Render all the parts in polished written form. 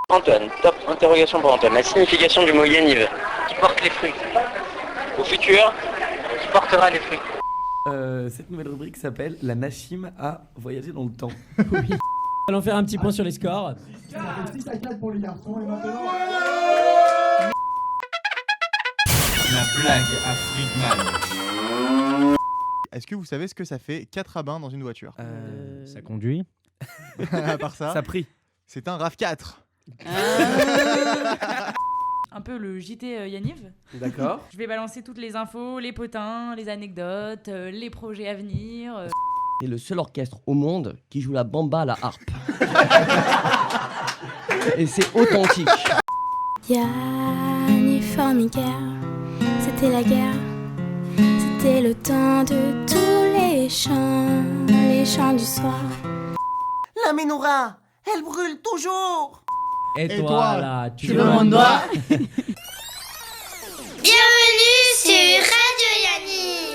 Antoine, top interrogation pour Antoine. La signification du mot Yaniv. Qui porte les fruits. Au futur, qui portera les fruits. Cette nouvelle rubrique s'appelle La Nachim a voyagé dans le temps. Oui. Allons faire un petit point sur les scores. 6-4 pour les garçons et maintenant... La blague à Friedman. Est-ce que vous savez ce que ça fait 4 rabbins dans une voiture? Ça conduit. À part ça, Ça prie. c'est un RAV4. Un peu le JT Yaniv. D'accord. Je vais balancer toutes les infos, les potins, les anecdotes, les projets à venir. C'est le seul orchestre au monde qui joue la bamba à la harpe. Et c'est authentique. Yaniv Formica, c'était la guerre. C'était le temps de tous les chants du soir. La menorah, elle brûle toujours. Et toi là, tu veux mon doigt? Bienvenue sur Radio Yaniv.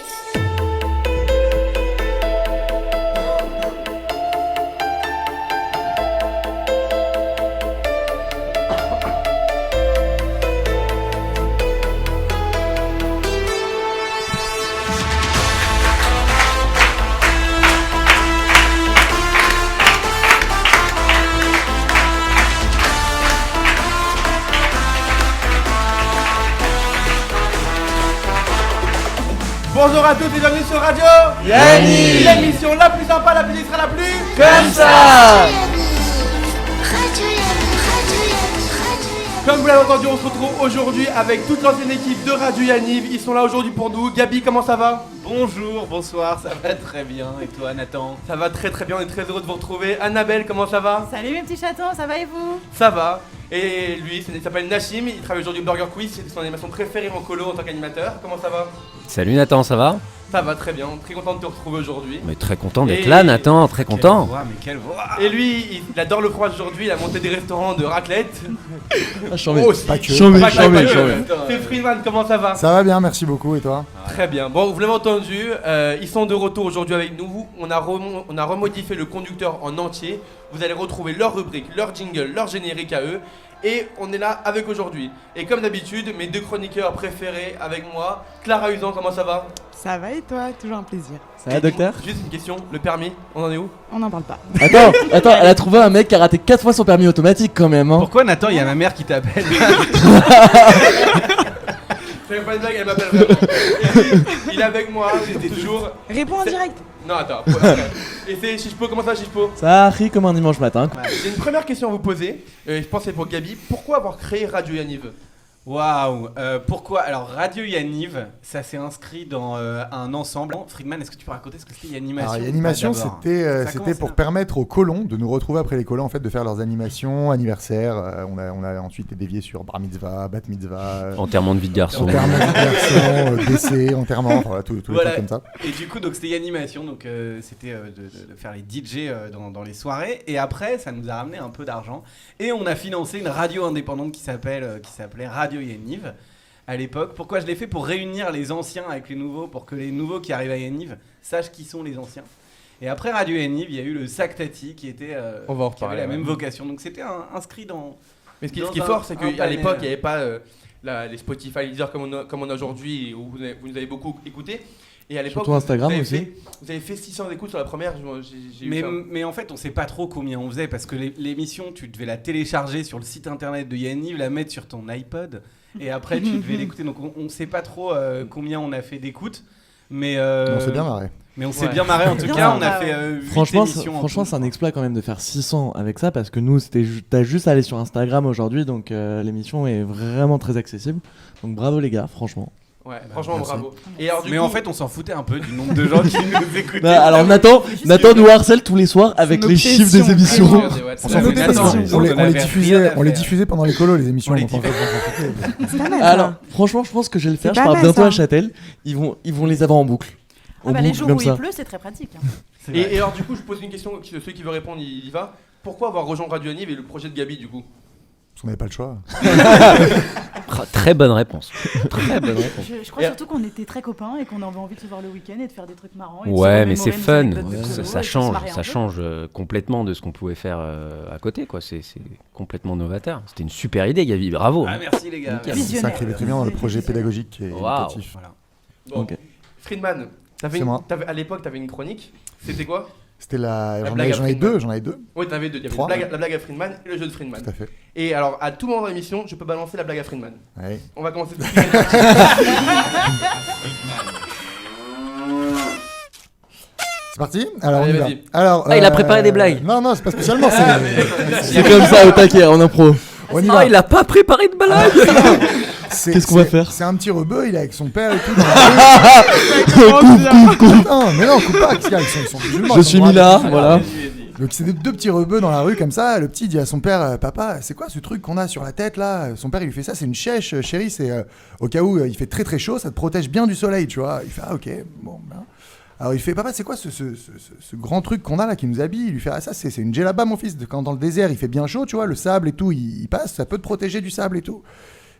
Bonjour à tous et bienvenue sur Radio Yaniv. L'émission la plus sympa, la plus extra, la plus... Comme ça. Comme vous l'avez entendu, on se retrouve aujourd'hui avec toute l'ancienne équipe de Radio Yaniv. Ils sont là aujourd'hui pour nous. Gabi, comment ça va? Bonjour, bonsoir, ça va très bien. Et toi, Nathan? Ça va très très bien, on est très heureux de vous retrouver. Annabelle, comment ça va? Salut mes petits chatons, ça va et vous? Ça va. Et lui, il s'appelle Nachim, il travaille aujourd'hui au Burger Quiz, c'est son animation préférée en colo en tant qu'animateur. Comment ça va? Salut Nathan, ça va? Ça va très bien, très content de te retrouver aujourd'hui. Mais très content d'être Et- là Nathan, très content. Quelle voix. Et lui, il adore le fromage aujourd'hui, il a monté des restaurants de raclette. Aussi. Pas que. Pas que- chambé, pas que. chambé. C'est Freeman, comment ça va? Ça va bien, merci beaucoup. Et toi? Très bien. Bon, vous l'avez entendu, ils sont de retour aujourd'hui avec nous. On a remodifié le conducteur en entier. Vous allez retrouver leur rubrique, leur jingle, leur générique à eux. Et on est là avec aujourd'hui. Et comme d'habitude, mes deux chroniqueurs préférés avec moi. Clara Usan, comment ça va? Ça va et toi? Toujours un plaisir. Ça va, docteur? Juste une question, le permis, on en est où? On n'en parle pas. Attends, elle a trouvé un mec qui a raté 4 fois son permis automatique quand même. Hein. Pourquoi Nathan, il y a ma mère qui t'appelle? Je fais pas de blague, elle m'appelle vraiment. Il est avec moi, c'était toujours... Réponds en direct. Non, attends. Et c'est Chichpo, comment ça Chichpo? Ça rit comme un dimanche matin. J'ai une première question à vous poser, je pense que c'est pour Gabi. Pourquoi avoir créé Radio Yaniv? Waouh, pourquoi? Alors Radio Yaniv, ça s'est inscrit dans un ensemble. Friedman, est-ce que tu peux raconter ce que c'était Yanimation? Alors, Yanimation, c'était pour permettre aux colons de nous retrouver après les colons, en fait, de faire leurs animations, anniversaires. On a ensuite dévié sur bar mitzvah, bat mitzvah, Enterrement de vie de garçon. enterrement de garçon, décès, enterrement, voilà, tous les trucs comme ça. Et du coup, donc c'était Yanimation, donc c'était de faire les DJ dans les soirées. Et après, ça nous a ramené un peu d'argent. Et on a financé une radio indépendante qui s'appelait Radio Yaniv à l'époque. Pourquoi je l'ai fait? Pour réunir les anciens avec les nouveaux, pour que les nouveaux qui arrivent à Yaniv sachent qui sont les anciens. Et après Radio Yaniv, il y a eu le Sac Tati qui était On va en qui avait reparler, la même ouais. vocation. Donc c'était inscrit dans. Mais ce qui dans est fort, c'est qu'à l'époque, il n'y panel. avait pas les Spotify, les Deezer comme on a aujourd'hui, où vous nous avez beaucoup écouté. Et à l'époque, Surtout Instagram vous avez aussi. vous avez fait 600 écoutes sur la première. J'ai eu ça. Mais en fait, on sait pas trop combien on faisait parce que l'émission, tu devais la télécharger sur le site internet de Yaniv, la mettre sur ton iPod et après tu devais l'écouter. Donc on sait pas trop combien on a fait d'écoutes, mais On s'est bien marré. Mais on s'est bien marré en tout cas. On a fait 8 Franchement, émissions. c'est un exploit quand même de faire 600 avec ça parce que nous, t'as juste à aller sur Instagram aujourd'hui, donc l'émission est vraiment très accessible. Donc bravo les gars, franchement. Ouais, franchement, merci. bravo. Et alors, Mais en fait, on s'en foutait un peu du nombre de gens qui nous écoutaient. Bah, alors Nathan nous harcèle tous les soirs avec les chiffres des émissions. Ouais, On s'en foutait parce qu'on les diffusait pendant les colos, les émissions. donc en fait, on s'en foutait. Alors franchement, je pense que je vais le faire. Je pas pars mal, bientôt ça. à Châtel. Ils vont les avoir en boucle. En Les boucle, jours comme où ça. il pleut, c'est très pratique. Et alors, du coup, je pose une question. Celui qui veut répondre, il y va. Pourquoi avoir rejoint Radio Yaniv et le projet de Gabi, du coup? Parce qu'on n'avait pas le choix. Très bonne réponse. Très bonne réponse. Je crois surtout qu'on était très copains et qu'on avait envie de se voir le week-end et de faire des trucs marrants. Et de Ouais, se mais c'est remémorer nos fun. anecdotes de colo et Ça de se change, marrer un ça peu. change complètement de ce qu'on pouvait faire à côté, quoi. C'est complètement novateur. C'était une super idée, Gabi. Bravo. Ah, merci les gars. Nickel. Ça s'inscrivait très bien dans le projet pédagogique et Waouh. éducatif. Voilà. Bon, Ok. Friedman, C'est moi. à l'époque, t'avais une chronique. C'était quoi? C'était La j'en blague à avais Friedman. j'en avais deux. Oui, t'en avais deux. Il y avait Trois. la blague à Friedman et le jeu de Friedman. Tout à fait. Et alors, à tout moment dans l'émission, je peux balancer la blague à Friedman. Ouais. On va commencer tout de suite. C'est parti. Alors, Allez, on y va. vas-y. Alors, Ah, il a préparé des blagues. Non, non, c'est pas spécialement. C'est comme ça au taquet, en impro. On y Ah, va. il a pas préparé de blague. Qu'est-ce qu'on va faire? C'est un petit rebeu, il est avec son père et tout. Dans la Coupe. Non, mais non, coupe pas. Qu'est-ce qu'il y a? Ils sont musulmans, Je ils ont suis le droit mis là, de- voilà. Donc c'est des deux petits rebeux dans la rue comme ça. Le petit dit à son père, papa, c'est quoi ce truc qu'on a sur la tête là? Son père il lui fait ça, c'est une chèche, chérie. C'est au cas où il fait très très chaud, ça te protège bien du soleil, tu vois. Il fait ah ok, bon. Ben. Alors il fait papa, c'est quoi ce grand truc qu'on a là qui nous habille? Il lui fait ah ça c'est une djellaba mon fils. Quand dans le désert il fait bien chaud, tu vois, le sable et tout, il passe, ça peut te protéger du sable et tout.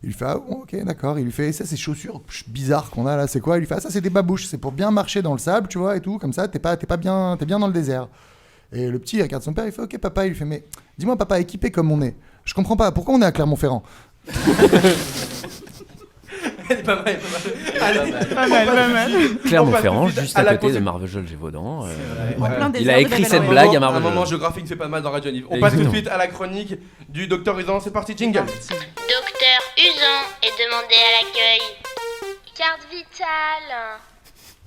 Il lui fait ah bon, ok d'accord. Il lui fait ça ces chaussures bizarres qu'on a là, c'est quoi? Il lui fait ah ça c'est des babouches, c'est pour bien marcher dans le sable, tu vois et tout, comme ça t'es bien dans le désert. Et le petit il regarde son père, il fait ok papa, il lui fait mais dis-moi papa, équipé comme on est, je comprends pas pourquoi on est à Clermont-Ferrand. Elle est pas mal, Allez, Pas mal. Clermont-Ferrand, On passe tout de suite juste à à la côté de concept- Marvejols-Gévaudan. plein Il a désert de écrit la cette Belle blague à un moment Marvejols. géographique ne fait pas mal dans Radio Nive. On passe tout de suite à la chronique du docteur Usan. C'est parti, jingle. Docteur Usan est demandé à l'accueil. Carte vitale.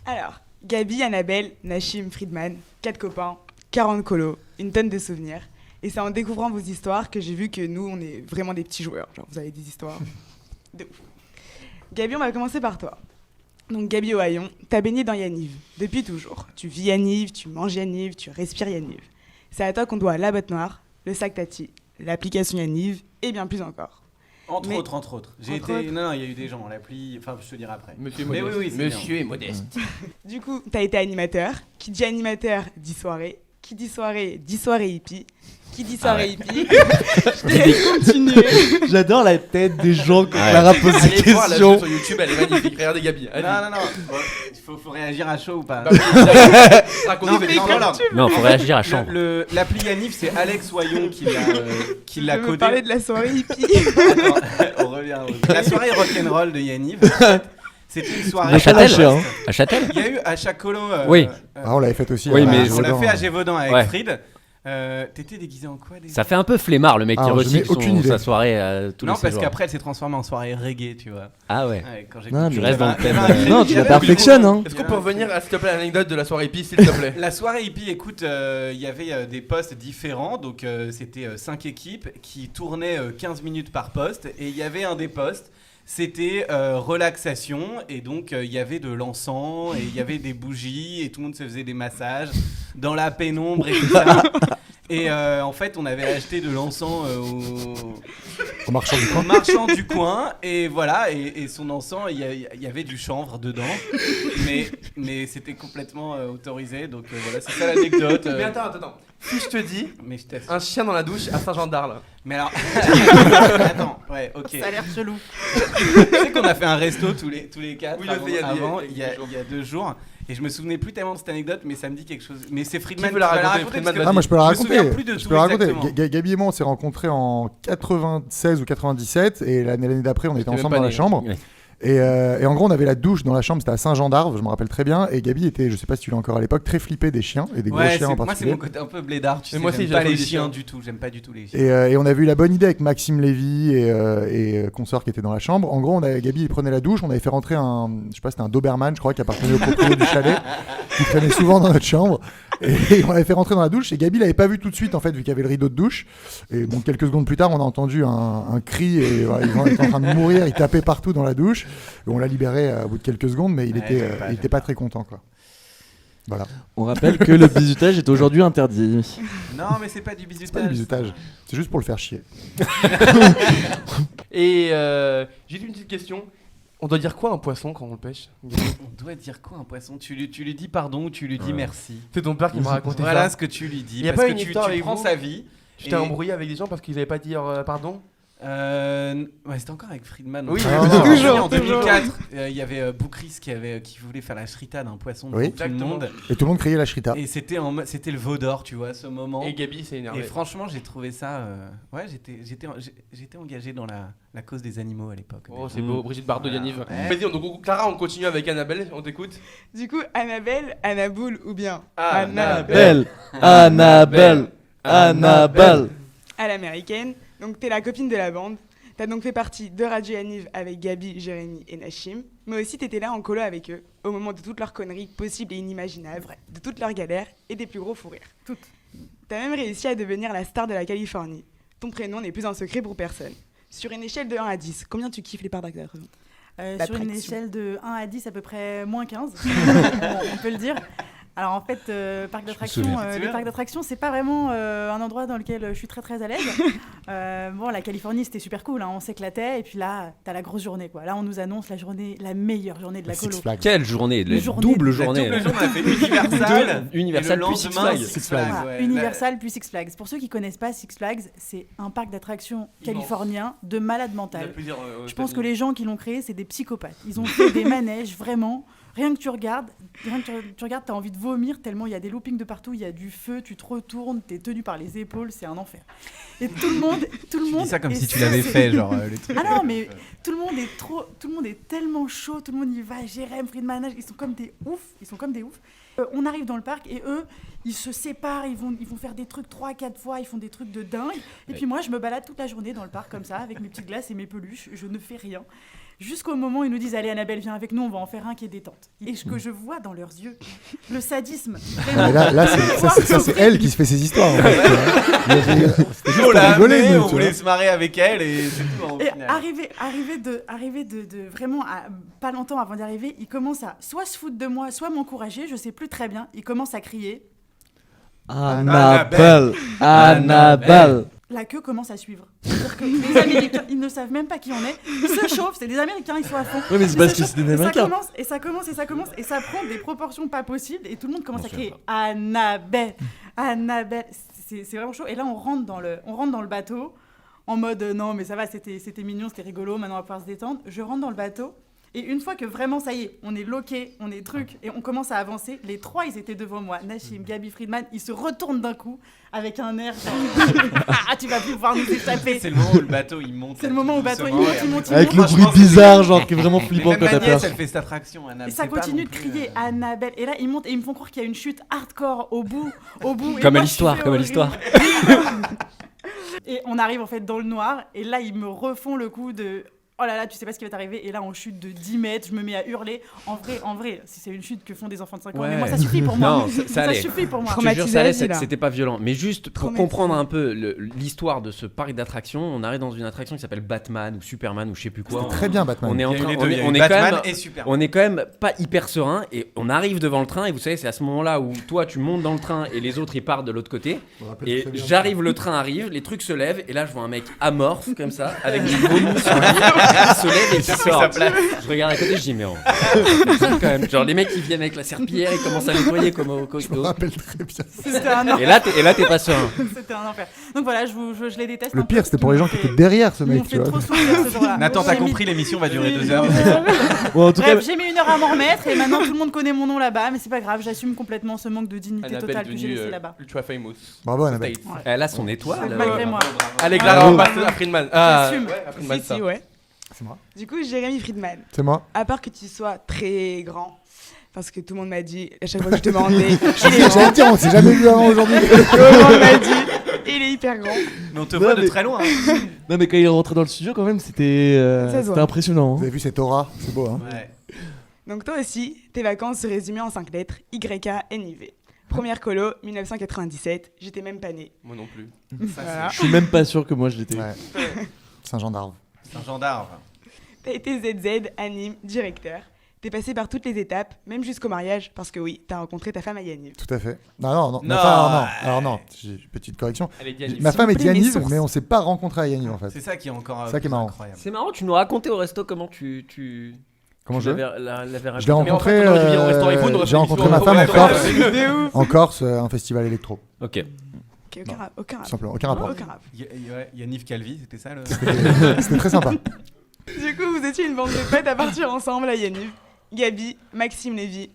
Alors, Gabi, Annabelle, Nachim, Friedman, 4 copains, 40 colos, une tonne de souvenirs. Et c'est en découvrant vos histoires que j'ai vu que nous, on est vraiment des petits joueurs. Genre, vous avez des histoires de ouf. Gabi, on va commencer par toi. Donc, Gabi Ohaillon, t'as baigné dans Yaniv depuis toujours. Tu vis Yaniv, tu manges Yaniv, tu respires Yaniv. C'est à toi qu'on doit la botte noire, le sac Tati, l'application Yaniv et bien plus encore. Entre Mais- autres. J'ai Entre été. autres. Non, il y a eu des gens. L'appli. Enfin, je te dirai après. Monsieur Mais Modeste. oui, c'est Monsieur bien. est modeste. Du coup, t'as été animateur. Qui dit animateur, dit soirée. Qui dit soirée hippie. Qui dit soirée hippie, je te laisse continuer. J'adore la tête des gens quand Ouais. Clara pose des Allez voir la questions. vidéo sur YouTube, elle est magnifique. Regardez Gabi. Allez. Non. Bon, faut réagir à chaud ou pas? Raconte-nous Non, des mais histoires. Non, faut réagir à chambre. L'appli Yanif, c'est Alex Wayon qui l'a Je veux codé. parler de la soirée hippie. Attends, on revient. La soirée rock'n'roll de Yanif. C'était une soirée. À Châtel. lâché, hein. À Châtel. Il y a eu à chaque colo. Oui. Ah on l'avait fait aussi. Oui, à mais On l'a Gévaudan, fait à hein. Gévaudan avec Ouais. Fried. T'étais déguisé en quoi déjà? Ça fait un peu flemmard le mec qui Alors, je n'ai recycle aucune idée. sa soirée tous Non, les parce jours. qu'après elle s'est transformée en soirée reggae, tu vois. Ah ouais. Quand j'ai Non, compris, mais restes dans le il y avait thème. un crédit, Non, il tu y la avait- perfectionnes, hein. Est-ce qu'on peut revenir s'il te plaît à l'anecdote de la soirée hippie, s'il te plaît? La soirée hippie, écoute, il y avait des postes différents, donc c'était 5 équipes qui tournaient 15 minutes par poste, et il y avait un des postes, c'était relaxation, et donc il y avait de l'encens, et il y avait des bougies, et tout le monde se faisait des massages dans la pénombre et tout ça. Et en fait, on avait acheté de l'encens Au marchand du au coin. marchand du coin, et voilà, et son encens, il y avait du chanvre dedans, mais c'était complètement autorisé, donc voilà, c'est ça l'anecdote. Mais attends. Si je te dis Mais je t'assure. un chien dans la douche à Saint-Jean-d'Arles. Mais alors, attends, ouais, ok. Ça a l'air chelou. Tu sais qu'on a fait un resto tous les quatre Oui, je sais, il y a avant, des- il y a 2 jours. Et je me souvenais plus tellement de cette anecdote, mais ça me dit quelque chose. Mais c'est Friedman Qui veut la va raconter Friedman, parce que Ah, moi je peux la me raconter. souviens plus de Je tout peux la raconter. exactement. Gabi et moi on s'est rencontrés en 96 ou 97 et l'année d'après on était même ensemble pas dans la né. chambre. Ouais. Et en gros on avait la douche dans la chambre, c'était à Saint-Jean-d'Arve, je me rappelle très bien. Et Gabi était, je sais pas si tu l'as encore à l'époque, très flippé des chiens et des gros Ouais, chiens en moi c'est particulier. mon côté un peu blédard, tu Mais sais, moi aussi, j'aime j'ai pas la les folie des chiens chiens. du tout, j'aime pas du tout les chiens. Et on avait eu la bonne idée avec Maxime Lévy et consorts qui étaient dans la chambre. En gros, Gabi il prenait la douche, on avait fait rentrer je sais pas, c'était un Doberman, je crois, qui appartenait au propriétaire du chalet, qui traînait souvent dans notre chambre. Et on l'avait fait rentrer dans la douche et Gabi l'avait pas vu tout de suite en fait, vu qu'il y avait le rideau de douche. Et bon, quelques secondes plus tard, on a entendu un cri et voilà, il était en train de mourir, il tapait partout dans la douche. Et on l'a libéré au bout de quelques secondes, mais il était pas très content, quoi. Voilà. On rappelle que le bisutage est aujourd'hui interdit. Non, mais c'est pas du bisutage. C'est pas du bisutage, c'est juste pour le faire chier. Et j'ai une petite question. On doit dire quoi à un poisson quand on le pêche? On doit dire quoi un poisson? Tu lui dis pardon ou tu lui dis merci? C'est ton père qui m'a raconté Voilà ça. ce que tu lui dis. Y a parce pas que une tu histoire avec prends vous sa vie. Tu t'es embrouillé avec des gens parce qu'ils avaient pas dit pardon? Ouais, c'était encore avec Friedman. Oui, toujours. En 2004, il y avait Boukris qui voulait faire la shrita d'un poisson devant tout le monde. Et tout le monde criait la shrita. Et c'était le veau d'or, tu vois, ce moment. Et Gabi s'est énervé. Et franchement, j'ai trouvé ça. Ouais, j'étais engagé dans la cause des animaux à l'époque. Oh, c'est beau, Brigitte Bardot, Yaniv. Ouais. Vas-y, donc Clara, on continue avec Annabelle, on t'écoute. Du coup, Annabelle, Annaboule ou bien Annabelle, Annabelle, Annabelle. À l'américaine. Donc t'es la copine de la bande. T'as donc fait partie de Radio Yaniv avec Gabi, Jérémy et Nachim. Mais aussi t'étais là en colo avec eux, au moment de toutes leurs conneries possibles et inimaginables, de toutes leurs galères et des plus gros fous rires. Toutes. T'as même réussi à devenir la star de la Californie. Ton prénom n'est plus un secret pour personne. Sur une échelle de 1 à 10, combien tu kiffes les parcs d'attractions? Sur une échelle de 1 à 10, à peu près moins 15, on peut le dire. Alors en fait, les parcs d'attractions, c'est pas vraiment un endroit dans lequel je suis très très à l'aise. Bon, la Californie, c'était super cool, hein, on s'éclatait, et puis là, t'as la grosse journée, quoi. Là, on nous annonce la meilleure journée de la colo. Quelle journée, double journée. La double journée, on a fait Universal puis Six Flags. Voilà, Universal puis Six Flags. Pour ceux qui connaissent pas Six Flags, c'est un parc d'attractions californien de malade mental. Je pense que les gens qui l'ont créé, c'est des psychopathes. Ils ont fait des manèges vraiment. Rien que tu regardes, t'as envie de vomir tellement il y a des loopings de partout, il y a du feu, tu te retournes, t'es tenu par les épaules, c'est un enfer. Et tout le monde. Tu dis ça comme si tu l'avais fait, genre le truc. Ah non, mais tout le monde est tellement chaud, tout le monde y va. Jérémy, Friedman, ils sont comme des oufs. On arrive dans le parc et eux, ils se séparent, ils vont faire des trucs 3-4 fois, ils font des trucs de dingue. Et puis moi, je me balade toute la journée dans le parc comme ça, avec mes petites glaces et mes peluches, je ne fais rien. Jusqu'au moment où ils nous disent « Allez Annabelle, viens avec nous, on va en faire un qui est détente ». Et ce que je vois dans leurs yeux, le sadisme. Mais là c'est elle qui se fait ses histoires. En fait. C'était juste pour rigoler. On voulait se marrer avec elle et c'est tout. Et arrivé de vraiment pas longtemps avant d'y arriver, il commence à soit se foutre de moi, soit m'encourager, je sais plus très bien. Il commence à crier Annabelle, Annabelle. La queue commence à suivre. C'est-à-dire que les Américains, ils ne savent même pas qui on est. Ils se chauffent, c'est des Américains, ils sont à fond. Oui, mais c'est parce que c'est des Américains. Et ça commence, et ça prend des proportions pas possibles, et tout le monde commence à crier Annabelle, Annabelle. C'est vraiment chaud. Et là, on rentre dans le bateau, en mode non, mais ça va, c'était mignon, c'était rigolo, maintenant on va pouvoir se détendre. Je rentre dans le bateau. Et une fois que vraiment, ça y est, on est loqué, on est truc, et on commence à avancer, les trois, ils étaient devant moi. Nachim, Gabi, Friedman, ils se retournent d'un coup, avec un air ah, tu vas plus pouvoir nous échapper. C'est le moment où le bateau, il monte. C'est le moment où le bateau, il monte. Avec le bruit bizarre, genre, qui est vraiment flippant quand t'as peur. Elle fait cette attraction, Annabelle. Et ça continue de crier Annabelle. Et là, ils montent et ils me font croire qu'il y a une chute hardcore au bout. Comme à l'histoire. Et on arrive en fait dans le noir, et là, ils me refont le coup de... Oh là là, tu sais pas ce qui va t'arriver. Et là, on chute de 10 mètres, je me mets à hurler. En vrai, si c'est une chute que font des enfants de 5 ans, mais moi, ça suffit pour moi. Non, ça suffit pour moi. Je te jure, ça allait, c'était pas violent. Mais juste pour comprendre un peu l'histoire de ce parc d'attractions, on arrive dans une attraction qui s'appelle Batman ou Superman ou je sais plus quoi. Très bien, Batman. On est quand même pas hyper serein, et on arrive devant le train, et vous savez, c'est à ce moment-là où toi, tu montes dans le train et les autres, ils partent de l'autre côté. Et j'arrive, le train arrive, les trucs se lèvent, et là, je vois un mec amorphe comme ça, avec du vomi sur lui. Il se lève et il sort. Je regarde à côté, je dis mais quand même. Genre les mecs qui viennent avec la serpillière, ils commencent à nettoyer comme au coco. Je me rappelle très bien. C'était un enfer. Et là t'es pas serein. C'était un enfer. Donc voilà, je les déteste. Le pire, c'était pour les gens qui étaient derrière ce mec, tu vois. Nathan, t'as compris, l'émission va durer 2 heures. Bref, j'ai mis 1 heure à m'en remettre, et maintenant tout le monde connaît mon nom là-bas, mais c'est pas grave, j'assume complètement ce manque de dignité totale que j'ai laissé là-bas. Ultra famous. Bravo Annabelle. Elle a son étoile. Malgré moi. Allez, Clara, on passe à Friedman. J'assume. Si, ouais. C'est moi. Du coup, Jérémy Friedman. C'est moi. À part que tu sois très grand, parce que tout le monde m'a dit, à chaque fois que je demandais, j'allais dire, on s'est jamais vu avant aujourd'hui. Tout le monde m'a dit, il est hyper grand. Mais on te voit de très loin. Non, mais quand il est rentré dans le studio, quand même, c'était impressionnant. Vous avez vu cette aura, c'est beau, hein. Ouais. Donc toi aussi, tes vacances se résumaient en 5 lettres, YKNIV. Première colo, 1997, j'étais même pas né. Moi non plus. Voilà. Je suis même pas sûr que moi je l'étais. Ouais. C'est un gendarme. C'est un gendarme. T'as été ZZ, anime, directeur. T'es passé par toutes les étapes, même jusqu'au mariage, parce que oui, t'as rencontré ta femme à Yaniv. Tout à fait. Non. Alors non, j'ai une petite correction. Ma femme est Yaniv, mais on s'est pas rencontré à Yaniv en fait. C'est ça qui est encore ça qui est marrant. Incroyable. C'est marrant, tu nous racontais au resto comment Comment je l'avais l'ai rencontré. J'ai rencontré ma femme en Corse, un festival électro. Ok. Ok, aucun rap. Tout simplement, aucun rapport. Aucun rap. Yaniv Calvi, c'était ça le. C'était très sympa. Du coup, vous étiez une bande de potes à partir ensemble à Yaniv. Gabi, Maxime Lévy,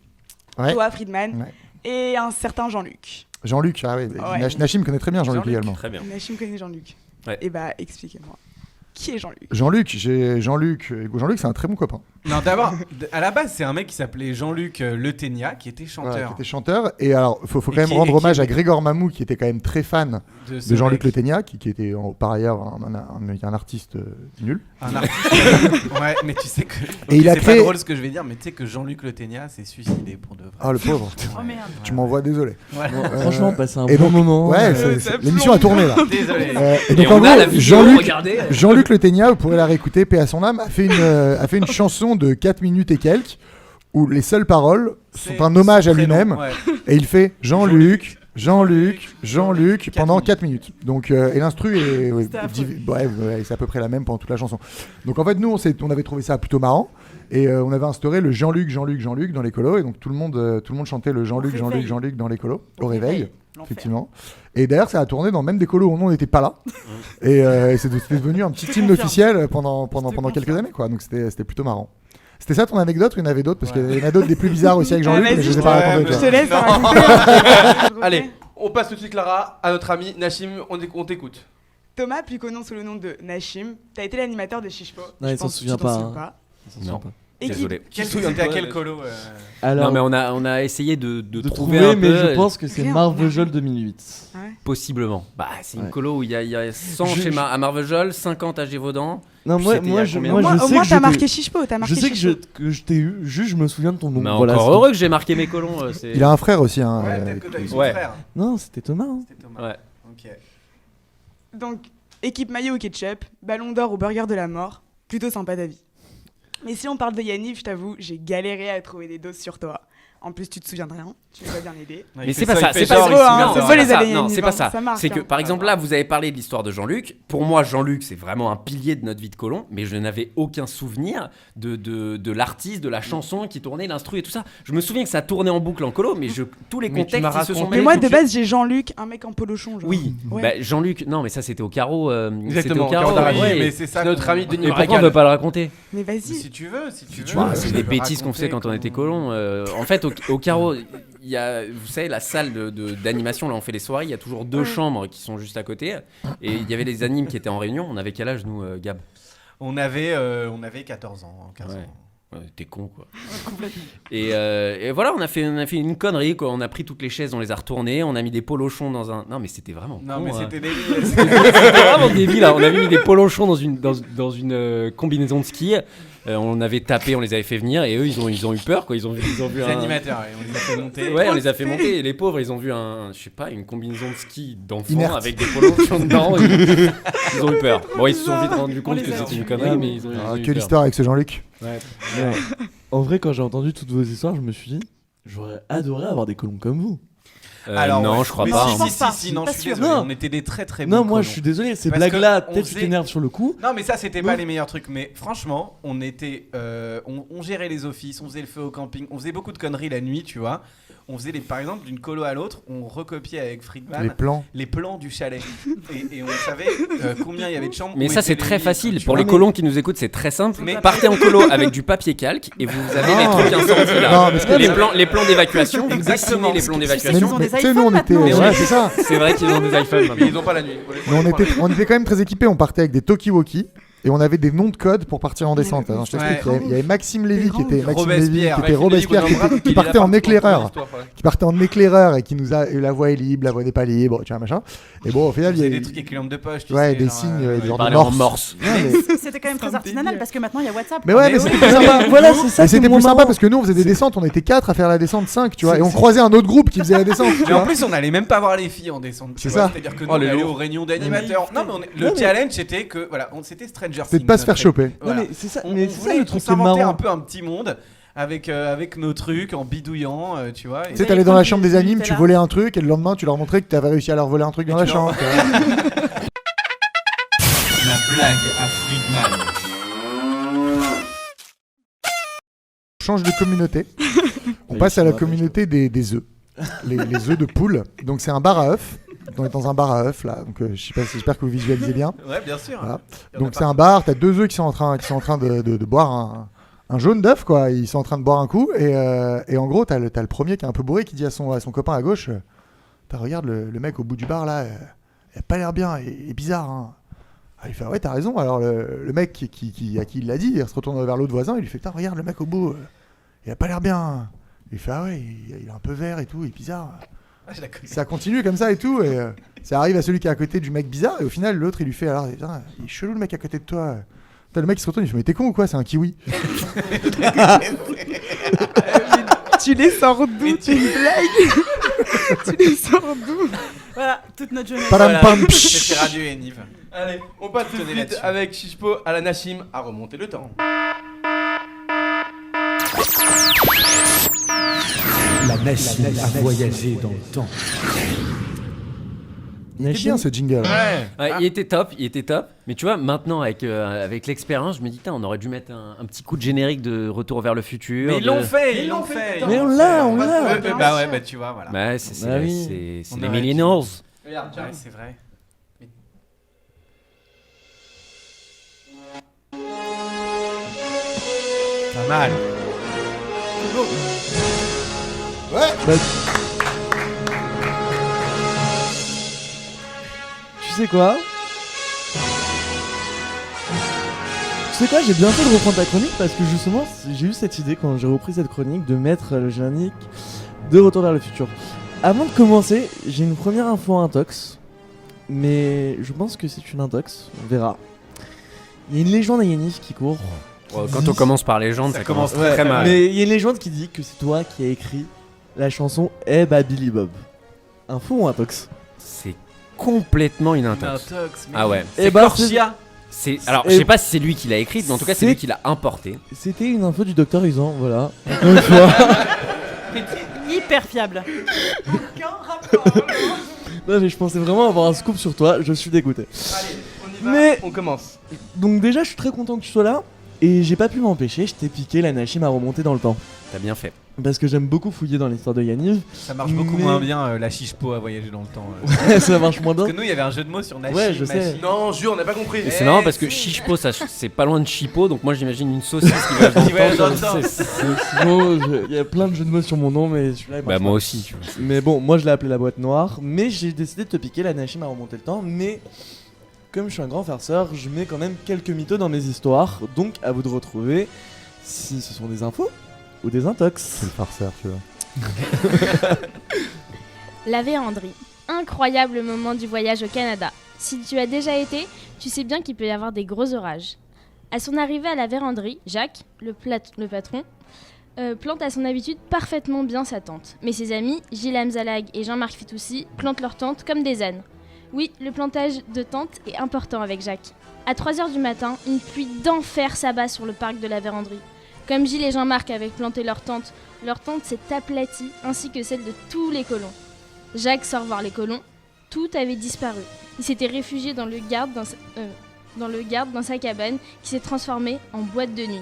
Ouais. toi, Friedman, Ouais. et un certain Jean-Luc. Jean-Luc, ah oui. Ouais. Nachim connaît très bien Jean-Luc également. Très bien. Nachim connaît Jean-Luc. Ouais. Et bah, expliquez-moi. Qui est Jean-Luc? Jean-Luc, c'est un très bon copain. Non, d'abord, à la base, c'est un mec qui s'appelait Jean-Luc Le Ténia, qui était chanteur. Voilà, qui était chanteur. Et alors, faut quand même qui- rendre et qui- hommage à Grégor Mamou, qui était quand même très fan De de ce Jean-Luc mec. Le Ténia, qui était par ailleurs un artiste nul. Un artiste. Ouais, mais tu sais que. Et il a c'est créé- pas drôle ce que je vais dire, mais tu sais que Jean-Luc Le Ténia s'est suicidé pour de vrai. Ah, le pauvre. Oh merde. Tu m'envoies désolé. Ouais. Bon, franchement, passer un et bon donc, moment. Ouais, l'émission a tourné là. Désolé. Et donc Et en on a la gros, vidéo, regardez. Jean-Luc Le Ténia, vous pourrez la réécouter, paix à son âme, a fait une chanson de 4 minutes et quelques, où les seules paroles sont un hommage à lui-même, Ouais. et il fait Jean-Luc pendant 4 minutes. Donc, et l'instru est, bref, c'est à peu près la même pendant toute la chanson. Donc en fait, nous, on avait trouvé ça plutôt marrant. Et on avait instauré le Jean-Luc dans les colos. Et donc tout le monde chantait le Jean-Luc dans les colos au réveil. Effectivement. Et d'ailleurs, ça a tourné dans même des colos où on n'était pas là. Et c'était devenu un petit hymne officiel pendant quelques années, quoi. Donc c'était plutôt marrant. C'était ça ton anecdote ou il y en avait d'autres? Parce qu'il y en a d'autres des plus bizarres aussi avec Jean-Luc, mais je les ai pas racontés. Je te laisse Non. raconter. Allez, on passe tout de suite, Clara, à notre ami Nachim. On t'écoute. Thomas, plus connu sous le nom de Nachim, t'as été l'animateur de Chichepo. Non, Je il s'en pense que souvient tu t'en pas, souviens hein. pas. Il s'en souvient Non. pas. Désolé. C'était à quel colo Alors, non, mais on a essayé de trouver trouver, un mais peu. je pense que c'est Rien. Marvejol 2008. Possiblement. Bah, c'est une Ouais. colo où il y a 100 chez à Marvejol, 50 à Gévaudan. Non, Puis moi, c'était il y moi, a je, combien moi, de temps je Au sais moins, que t'as je marqué t'ai- Chichepo. Je sais que je t'ai eu, juste je me souviens de ton nom. Mais Voilà, encore c'est heureux que j'ai marqué mes colons. c'est- Il a un frère aussi. Hein, Ouais, peut-être que t'as eu son Ouais. frère. tout. Non, c'était Thomas. Hein. C'était Thomas. Ouais. Ok. Donc, équipe maillot au ketchup, ballon d'or au burger de la mort, plutôt sympa ta vie. Mais si on parle de Yaniv, je t'avoue, j'ai galéré à trouver des doses sur toi. En plus, tu te souviens de rien, tu m'as bien aidé. Mais c'est pas ça, c'est pas genre, ça. il se souvient Non, de c'est rien. pas les ça. années Non, Yaniv, c'est pas hein, ça. ça marche, C'est que, hein. par exemple, là, vous avez parlé de l'histoire de Jean-Luc. Pour moi, Jean-Luc, c'est vraiment un pilier de notre vie de colon, mais je n'avais aucun souvenir de l'artiste, de la chanson qui tournait, l'instru et tout ça. Je me souviens que ça tournait en boucle en colo, mais tous les Mais tu contextes, m'as ils se sont raconté- Mais moi, de mêlés. base, j'ai Jean-Luc, un mec en polochon. Genre. Oui, Ouais. bah, Jean-Luc, non, mais ça c'était au carreau. Exactement, c'était au carreau. Carreau d'Arabie, mais c'est ça notre qu'on- ami Denis Mais pourquoi on Ragal. veut pas le raconter? Mais vas-y. Si tu veux. Bah, c'est je des peux bêtises qu'on faisait raconter quand on était colons. En fait, au carreau, il y a, vous savez, la salle d'animation, là on fait les soirées, il y a toujours 2 chambres qui sont juste à côté. Et il y avait les animes qui étaient en réunion. On avait quel âge, nous, Gab? On avait 14 ans, 15 Ouais. ans. Ouais, t'es con quoi. Et voilà, on a fait une connerie quoi. On a pris toutes les chaises, on les a retournées, on a mis des polochons dans un. Non mais c'était vraiment. Non, con, mais hein. c'était débile. C'était vraiment débile. Là. On avait mis des polochons dans une combinaison de ski. On avait tapé, on les avait fait venir et eux ils ont eu peur quoi. Ils ont vu Les un. animateurs, ouais, on les a fait monter. Ouais, on les a fait monter et les pauvres ils ont vu je sais pas, une combinaison de ski d'enfants Inerte. avec des polochons dedans. Ils ont eu peur. Bon, ils se sont vite rendus compte que c'était une connerie, mais ils ont eu Quelle peur. histoire avec ce Jean-Luc. Ouais. Ouais. En vrai, quand j'ai entendu toutes vos histoires, je me suis dit, j'aurais adoré avoir des colons comme vous. Non, ouais. je crois Mais pas. si, hein. si, non, Pas je suis sûr. désolé. Non. On était des très très bons Non, moi colons. je suis désolé, ces Parce que blagues-là, on peut-être tu faisait- t'énerves sur le coup. Non, mais ça, c'était Non. pas les meilleurs trucs. Mais franchement, on était. On gérait les offices, on faisait le feu au camping, on faisait beaucoup de conneries la nuit, tu vois. On faisait, par exemple, d'une colo à l'autre, on recopiait avec Friedman Les plans. du chalet. et on savait combien il y avait de chambres. Mais où ça étaient c'est les très lits, facile. tu Pour vois. les colons qui nous écoutent, c'est très simple. Mais- Partez en colo avec du papier calque et vous avez les Non. trucs incendies là. Non, parce que- les plans d'évacuation, vous Exactement. dessinez les plans Mais d'évacuation. des tu sais, nous on iPhones était. maintenant. Ouais, c'est ça. C'est vrai qu'ils ont des iPhones Mais maintenant. ils ont pas la nuit. Mais on était quand même très équipés. On partait avec des talkie-walkie. Et on avait des noms de code pour partir en descente. Alors, je t'explique, Ouais. il y avait Maxime Lévy qui était Robespierre. Robespierre, qui partait en éclaireur. Qui partait en éclaireur et qui nous a. Et la voix est libre, la voix n'est pas libre, tu vois, machin. Et bon, au final, il y C'était a des trucs avec les lampes de poche. tu Ouais, sais, des genre, signes, ouais. des genres de parlaient en morse. morse. Non, mais- C'était quand même très artisanal parce que maintenant il y a WhatsApp. Mais ouais, mais c'était plus sympa. Voilà, c'est ça. Mais qui est c'était moins plus sympa marrant. parce que nous on faisait des descentes, on était 4 à faire la descente 5, tu vois, C'est- et on c'est- croisait un autre groupe qui faisait la descente. tu Mais en vois. plus, on allait même pas voir les filles en descente. tu C'est vois, ça. C'est-à-dire que nous, Oh, on les allait lourds. aux réunions d'animateurs. Non, mais le challenge, c'était que, voilà, c'était Stranger C'était de Things. pas se faire notre- choper. Voilà. Non, mais c'est ça, On- mais on c'est ça voulait- le on truc qui est s'inventait marrant. un peu un petit monde avec nos trucs en bidouillant, tu vois. Tu sais, t'allais dans la chambre des animes, tu volais un truc, et le lendemain tu leur montrais que t'avais réussi à leur voler un truc dans la chambre. tu vois. La blague à Friedman. On change de communauté. On passe à la communauté des œufs. Les œufs de poule. Donc c'est un bar à œufs. On est dans un bar à œufs là, donc je sais pas, j'espère que vous visualisez bien. Ouais, bien sûr. Voilà. Donc c'est un bar, t'as 2 œufs qui sont en train de boire un jaune d'œuf quoi. Ils sont en train de boire un coup et en gros t'as le premier qui est un peu bourré qui dit à son copain à gauche, regarde le mec au bout du bar là, il a pas l'air bien, il est bizarre. Hein. Il fait ouais t'as raison. Alors le mec à qui il l'a dit, il se retourne vers l'autre voisin, il lui fait putain regarde le mec au bout, il a pas l'air bien. Il fait ah ouais il est un peu vert et tout, il est bizarre. Ça continue comme ça et tout et ça arrive à celui qui est à côté du mec bizarre et au final l'autre il lui fait alors putain, il est chelou le mec à côté de toi. Putain, le mec il se retourne il fait mais t'es con ou quoi, c'est un kiwi. Tu les sors d'où? Tu une blague? Tu les sors d'où? Voilà, toute notre jeunesse. C'était Radio Yaniv. Allez, on passe tout de suite avec Chichepo à la Nachim à remonter le temps. La Nachim a voyagé dans le temps. Il était bien ce jingle. Ouais, il était top. Mais tu vois, maintenant avec l'expérience, je me dis, on aurait dû mettre un petit coup de générique de Retour vers le futur. Mais ils l'ont fait. Mais on l'a. Bah ouais, bah tu vois, voilà. Bah c'est les aurait millennials. Regarde, c'est vrai. Pas mal. Ouais. Tu sais quoi, j'ai bien fait de reprendre ta chronique parce que justement j'ai eu cette idée quand j'ai repris cette chronique de mettre le générique de Retour vers le futur. Avant de commencer, j'ai une première info intox, mais je pense que c'est une intox, on verra. Il y a une légende à Yaniv qui court. Quand on commence par légende, ça commence très mal. Mais il y a une légende qui dit que c'est toi qui as écrit la chanson Hey Billy Bob. Info ou intox? C'est complètement une intox. Ah ouais. C'est Corsia. Alors, je sais pas si c'est lui qui l'a écrite, mais en tout cas, c'est lui qui l'a importé. C'était une info du docteur Usan, voilà. Hyper fiable. Aucun rapport. Non, mais je pensais vraiment avoir un scoop sur toi, je suis dégoûté. Allez, on y va, Mais on commence. Donc déjà, je suis très content que tu sois là. Et j'ai pas pu m'empêcher, je t'ai piqué la Nachim à remonter dans le temps. T'as bien fait. Parce que j'aime beaucoup fouiller dans l'histoire de Yaniv. Ça marche beaucoup moins bien la chichepo à voyager dans le temps. Ouais, ça marche moins bien. Parce que nous, il y avait un jeu de mots sur Nachim. Ouais, je sais. Non, jure, on n'a pas compris. Et c'est marrant parce que chichepo, c'est pas loin de chipo, donc moi j'imagine une saucisse qui va dans le temps. Il y a plein de jeux de mots sur mon nom, mais celui-là. Bah moi aussi. Tu vois. Mais bon, moi je l'ai appelé la boîte noire. Mais j'ai décidé de te piquer la Nachim à remonter le temps. Mais comme je suis un grand farceur, je mets quand même quelques mythos dans mes histoires. Donc à vous de retrouver si ce sont des infos ou des intox. C'est le farceur, tu vois. La véranderie. Incroyable moment du voyage au Canada. Si tu as déjà été, tu sais bien qu'il peut y avoir des gros orages. À son arrivée à la véranderie, Jacques, le patron, plante à son habitude parfaitement bien sa tente. Mais ses amis, Gilles Hamzalag et Jean-Marc Fitoussi, plantent leur tente comme des ânes. Oui, le plantage de tente est important avec Jacques. À 3h du matin, une pluie d'enfer s'abat sur le parc de la véranderie. Comme Gilles et Jean-Marc avaient planté leur tente s'est aplatie, ainsi que celle de tous les colons. Jacques sort voir les colons. Tout avait disparu. Il s'était réfugié dans le garde dans sa cabane, qui s'est transformée en boîte de nuit.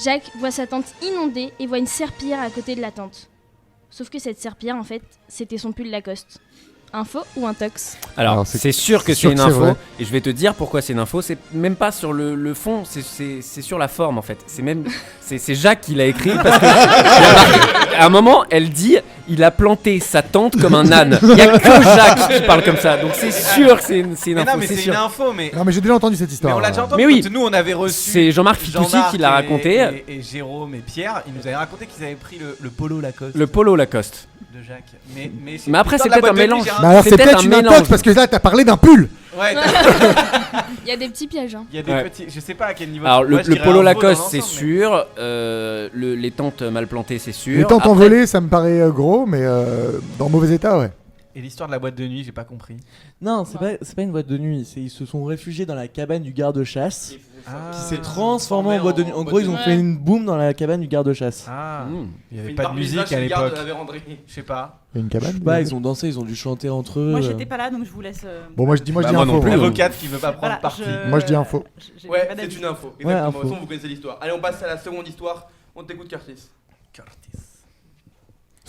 Jacques voit sa tente inondée et voit une serpillière à côté de la tente. Sauf que cette serpillière, en fait, c'était son pull Lacoste. Info ou intox? Alors c'est sûr que c'est une info, et je vais te dire pourquoi c'est une info. C'est même pas sur le fond, c'est sur la forme en fait. C'est Jacques qui l'a écrit parce que à un moment elle dit il a planté sa tente comme un âne. Il y a que Jacques qui parle comme ça, donc c'est sûr que c'est une info. Non mais c'est une info, mais non mais j'ai déjà entendu cette histoire. Mais on l'a déjà entendu. Mais oui, nous on avait reçu. C'est Jean-Marc Fitoussi qui l'a raconté. Et Jérôme et Pierre, ils nous avaient raconté qu'ils avaient pris le polo Lacoste. Le polo Lacoste. De Jacques. Mais après c'est peut-être un mélange. Mais alors c'est peut-être une intox parce que là t'as parlé d'un pull. Ouais. Il y a des petits pièges. Il y a des petits. Je sais pas à quel niveau. Alors le polo Lacoste c'est sûr. Les tentes mal plantées c'est sûr. Les tentes envolées ça me paraît gros, mais dans mauvais état, ouais. Et l'histoire de la boîte de nuit, j'ai pas compris. Non, c'est pas une boîte de nuit. Ils se sont réfugiés dans la cabane du garde-chasse qui s'est transformée en boîte de nuit. En gros, ils ont fait une boom dans la cabane du garde-chasse. Ah. Il y avait pas de musique à l'époque. Je sais pas. Il y a une cabane. Bah, ils ont dansé, ils ont dû chanter entre eux. Moi, j'étais pas là, donc je vous laisse. Bon, moi je dis info. L'avocate qui veut pas prendre parti. Moi je dis info. Ouais, c'est une info. Exactement. De toute façon, vous connaissez l'histoire. Allez, on passe à la seconde histoire. On t'écoute, Curtis.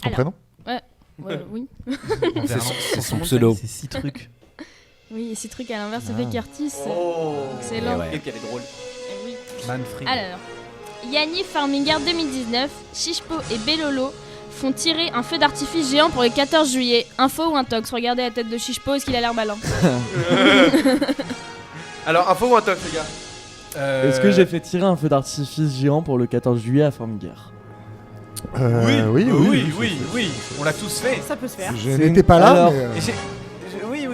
Son prénom? Ouais. Oui. C'est son pseudo. C'est 6 trucs. Oui, et 6 trucs à l'inverse, ça fait Curtis. Excellent. Ouais. Qu'elle est drôle. Eh oui. Manfred. Alors, Yanniv Farminger 2019, Chichepo et Bellolo font tirer un feu d'artifice géant pour le 14 juillet. Info ou intox? Regardez la tête de Chichepo, est-ce qu'il a l'air malin? Alors, info ou intox, les gars? Est-ce que j'ai fait tirer un feu d'artifice géant pour le 14 juillet à Farminger? Oui. On l'a tous fait. Ça peut se faire. Je n'étais pas là. Alors- mais, Oui.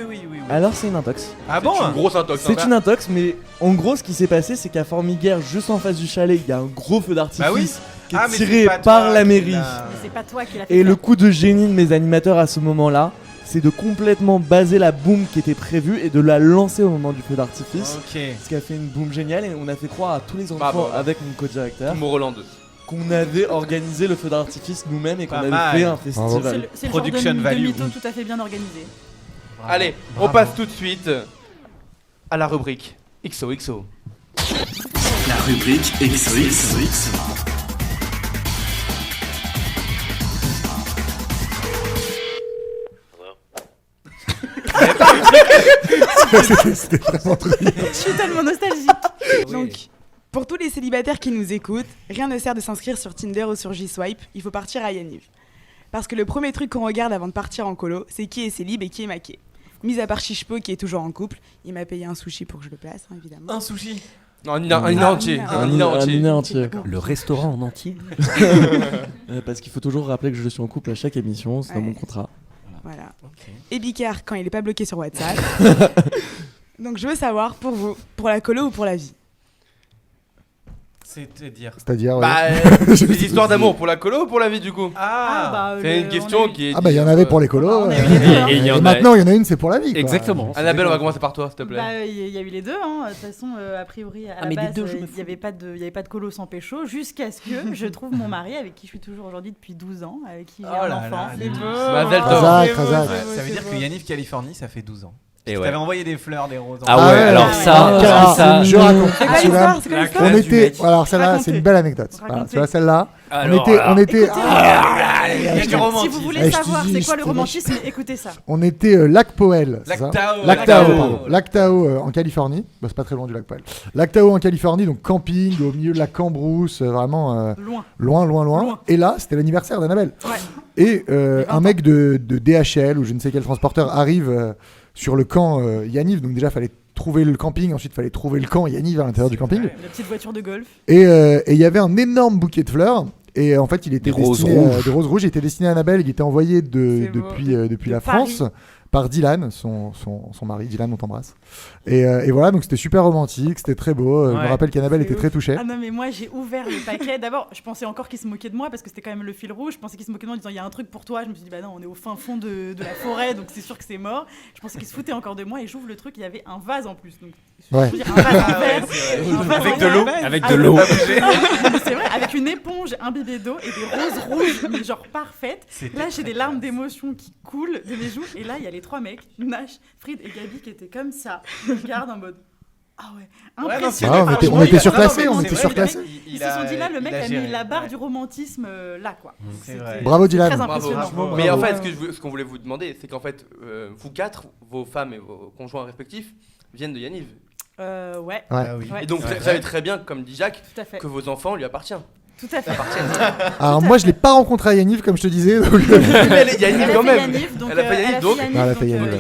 Alors c'est une intox. Ah bon? C'est une grosse intox. C'est une intox, mais en gros ce qui s'est passé c'est qu'à Farminger, juste en face du chalet, il y a un gros feu d'artifice Bah oui. qui est Ah, mais tiré c'est pas par toi la qui mairie. l'as- Mais c'est pas toi qui l'as fait. Et le faire. coup de génie de mes animateurs à ce moment-là, c'est de complètement baser la boum qui était prévue et de la lancer au moment du feu d'artifice. Ok. Ce qui a fait une boum géniale et on a fait croire à tous les enfants avec mon co-directeur Tomorrowland 2. qu'on avait organisé le feu d'artifice nous-mêmes et qu'on Pas avait mal. fait un C'est festival. le genre Production de value. mytho tout à fait bien organisé. Allez, on passe tout de suite à la rubrique XOXO. La rubrique XOXO. C'était vraiment trop bien. Je suis tellement nostalgique. Donc, pour tous les célibataires qui nous écoutent, rien ne sert de s'inscrire sur Tinder ou sur J-Swipe, il faut partir à Yanniv. Parce que le premier truc qu'on regarde avant de partir en colo, c'est qui est célib et qui est maqué. Mis à part Chichepo qui est toujours en couple, il m'a payé un sushi pour que je le place, hein, évidemment. Un sushi. Non, un Nina entier. Un Nina entier. Le restaurant en entier. Parce qu'il faut toujours rappeler que je suis en couple à chaque émission, c'est dans mon contrat. Voilà. Et Bicard quand il est pas bloqué sur WhatsApp. Donc je veux savoir, pour vous, pour la colo ou pour la vie? C'est-à-dire, ouais. Bah, des histoires d'amour pour la colo ou pour la vie du coup? C'est une question qui est. Ah bah il y en avait pour les colos. Et maintenant il y en a une, c'est pour la vie. quoi. Exactement. Annabelle, on va commencer par toi, s'il te plaît. Bah, il y a eu les deux, hein. De toute façon, a priori, à la mais des base, deux, je me il n'y avait pas de colo sans pécho, jusqu'à ce que je trouve mon mari, avec qui je suis toujours aujourd'hui depuis 12 ans, avec qui j'ai un enfant. C'est beau. Razak. Ça veut dire que Yanniv Californie, ça fait 12 ans. Et Tu ouais. t'avais envoyé des fleurs, des roses. Ah ouais, alors ça, je raconte. C'est quoi l'histoire? C'est quoi l'histoire? On était, alors celle-là, c'est une belle anecdote. Voilà, tu vois celle-là. On était. Il y a du romantisme. Si vous voulez savoir c'est quoi le romantisme, écoutez ça. On était Lac Powell. Lac Tahoe en Californie. Bah, c'est pas très loin du Lac Powell. Lac Tahoe en Californie, donc camping au milieu de la Cambrousse, vraiment loin. Et là, c'était l'anniversaire d'Annabelle. Et un mec de DHL ou je ne sais quel transporteur arrive sur le camp Yanniv. Donc déjà, fallait trouver le camping, ensuite fallait trouver le camp Yanniv à l'intérieur du camping. La petite voiture de golf. Et il y avait un énorme bouquet de fleurs. Et en fait, il était destiné de roses rouges. Il était destiné à Annabelle. Il était envoyé depuis la France par Dylan, son mari. Dylan, on t'embrasse. Et voilà, donc c'était super romantique, c'était très beau. Je me rappelle qu'Annabelle était très touchée. Ah non, mais moi j'ai ouvert le paquet. D'abord, je pensais encore qu'il se moquait de moi parce que c'était quand même le fil rouge. Je pensais qu'il se moquait de moi en disant il y a un truc pour toi. Je me suis dit bah non, on est au fin fond de la forêt, donc c'est sûr que c'est mort. Je pensais qu'il se foutait encore de moi et j'ouvre le truc, il y avait un vase en plus. Donc, ouais. Je veux dire, un vase en verre, avec de l'eau. Avec de l'eau. C'est vrai, avec une éponge imbibée d'eau et des roses rouges, mais genre parfaites. Là, j'ai des larmes d'émotion qui coulent de mes joues. Et là, il y a les trois mecs, Nash, Fried et Gabi, qui étaient comme ça. Ils regardent en mode. Ah ouais, impressionnant. On était surclassés, on était surclassés. Ils se sont dit là, le mec a mis la barre du romantisme là, quoi. C'est vrai. Bravo Dylan. Très impressionnant. Mais en fait, ce qu'on voulait vous demander, c'est qu'en fait, vous quatre, vos femmes et vos conjoints respectifs, viennent de Yanniv. Ouais. Et donc, vous savez très bien, comme dit Jacques, Tout à fait. que vos enfants lui appartiennent. Tout à fait. Alors moi je l'ai pas rencontré à Yanniv comme je te disais. Donc... Elle est Yanniv quand même. Elle a fait Yanniv, donc elle a fait Yanniv.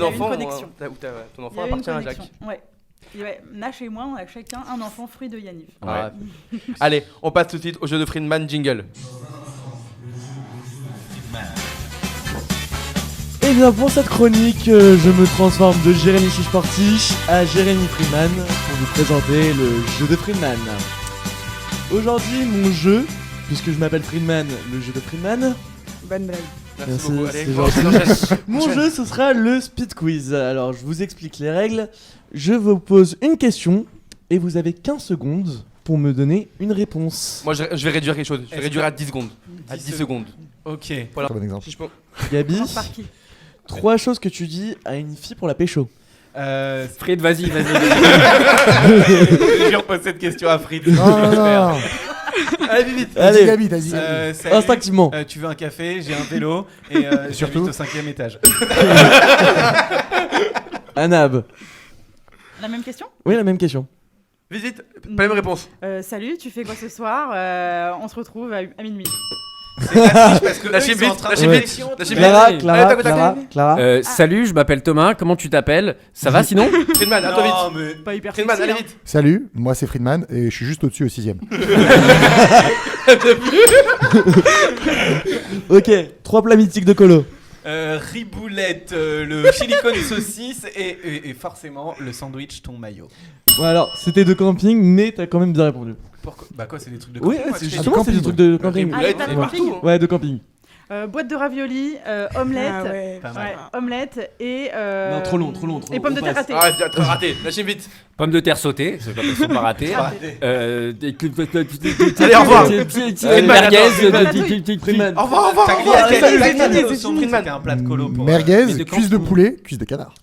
Ton enfant appartient à Jacques. Ouais. Nash et moi, on a chacun un enfant fruit de Yanniv. Ouais. Allez, on passe tout de suite au jeu de Friedman jingle. Et bien pour cette chronique, je me transforme de Jérémy Chichporti à Jérémy Friedman pour vous présenter le jeu de Friedman. Aujourd'hui, mon jeu, puisque je m'appelle Friedman, le jeu de Friedman. Bonne blague. Merci beaucoup. C'est Allez, gentil. Mon jeu, ce sera le speed quiz. Alors, je vous explique les règles. Je vous pose une question et vous avez 15 secondes pour me donner une réponse. Moi, je vais réduire quelque chose. Je vais réduire à 10 secondes. À 10 secondes. Ok. Voilà. Bon exemple. Gabi, 3 choses que tu dis à une fille pour la pécho. Fried, vas-y. Je repose cette question à Fried. Non. Allez, vite. Allez, Gabi, vas-y. Salut. Instinctivement. Tu veux un café, j'ai un vélo et surtout j'habite au 5e étage. Anab. La même question? Oui, la même question. Visite, pas la même réponse. Salut, tu fais quoi ce soir? On se retrouve à minuit. Lâchez vite. Clara. Salut, je m'appelle Thomas, comment tu t'appelles? Ça va sinon? Friedman, à toi vite. Pas hyper Friedman, sexy, allez hein. vite. Salut, moi c'est Friedman et je suis juste au-dessus au 6ème. Ok, 3 plats mythiques de colo. Riboulette, le silicone saucisse et forcément le sandwich ton maillot. Ouais, alors, c'était de camping, mais t'as quand même bien répondu. Pourquoi? Bah quoi, c'est des trucs de Oui, camping? c'est justement, c'est des trucs de camping. Ah, t'as de camping. Ouais, de camping. Boîte de raviolis, omelette, Ah ouais. Pas mal. omelette et Non, trop long. et pommes de terre ratées. Ah, c'est raté. Lâchez vite. Pommes de terre sautées, c'est pas elles sont pas ratées. Allez, au revoir. Friedman. Au revoir. C'était un plat de colo pour. Merguez, cuisse de poulet, cuisse de canard.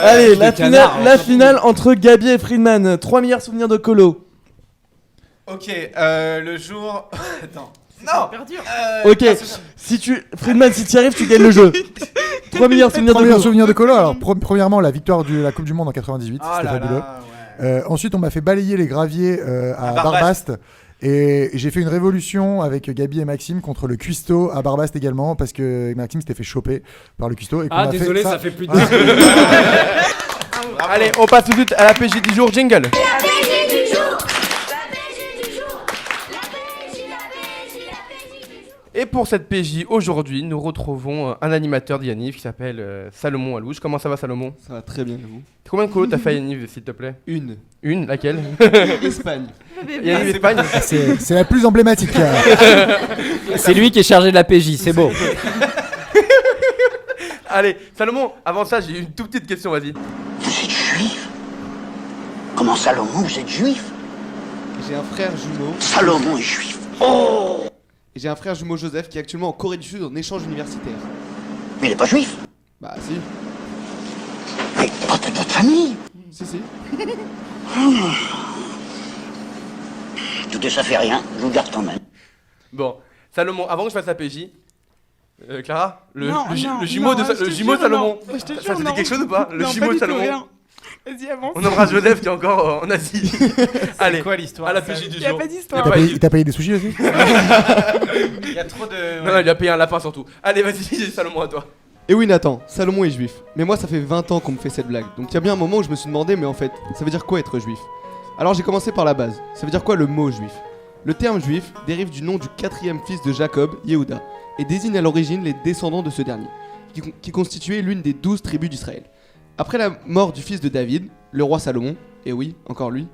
Allez, la finale entre Gabi et Friedman. 3 meilleurs souvenirs de colo. Ok, le jour. Attends. Non. Super dur. Ok, Friedman, si tu y arrives, tu gagnes le jeu. 3 meilleurs souvenirs de colo. Souvenirs de colo. Alors, premièrement, la victoire de la Coupe du Monde en 98, c'était fabuleux. Ensuite, on m'a fait balayer les graviers à Barbast. Et j'ai fait une révolution avec Gabi et Maxime contre le cuistot à Barbast également, parce que Maxime s'était fait choper par le cuistot. Ah, désolé, ça fait plus de Allez, on passe tout de suite à la PJ du jour. Jingle. Et pour cette PJ aujourd'hui, nous retrouvons un animateur d'Yaniv qui s'appelle Salomon Alouche. Comment ça va, Salomon? Ça va très bien, vous. Combien de colos t'as fait à Yaniv, s'il te plaît? Une. Une? Laquelle? Espagne. Yaniv Espagne. C'est la plus emblématique. C'est lui qui est chargé de la PJ, c'est beau. Allez, Salomon, avant ça, j'ai une toute petite question, vas-y. Vous êtes juif? Comment Salomon, vous êtes juif? J'ai un frère jumeau. Salomon est juif. Oh! Et j'ai un frère jumeau Joseph qui est actuellement en Corée du Sud en échange universitaire. Mais il est pas juif? Bah si. Mais pas de votre famille? Si. Tout ça fait rien, je vous garde quand même. Bon, Salomon, avant que je fasse la PJ, Clara, le Non, jumeau de je te Salomon. jure, non. Je te Ça jure, te dit non. quelque chose ou pas? Le Non, jumeau pas de du tout, Salomon. rien. Vas-y, avance. On embrasse Joseph qui est encore en Asie. Allez, quoi l'histoire? à la PJ du Il y a jour. pas d'histoire. Il t'a payé des sushis aussi? Il y a trop de. Non, il a payé un lapin surtout. Allez, vas-y, Salomon, à toi. Et oui Nathan, Salomon est juif. Mais moi ça fait 20 ans qu'on me fait cette blague. Donc il y a bien un moment où je me suis demandé mais en fait, ça veut dire quoi être juif? Alors j'ai commencé par la base. Ça veut dire quoi le mot juif? Le terme juif dérive du nom du 4e fils de Jacob, Yehuda, et désigne à l'origine les descendants de ce dernier, qui constituaient l'une des 12 tribus d'Israël. Après la mort du fils de David, le roi Salomon, et oui, encore lui,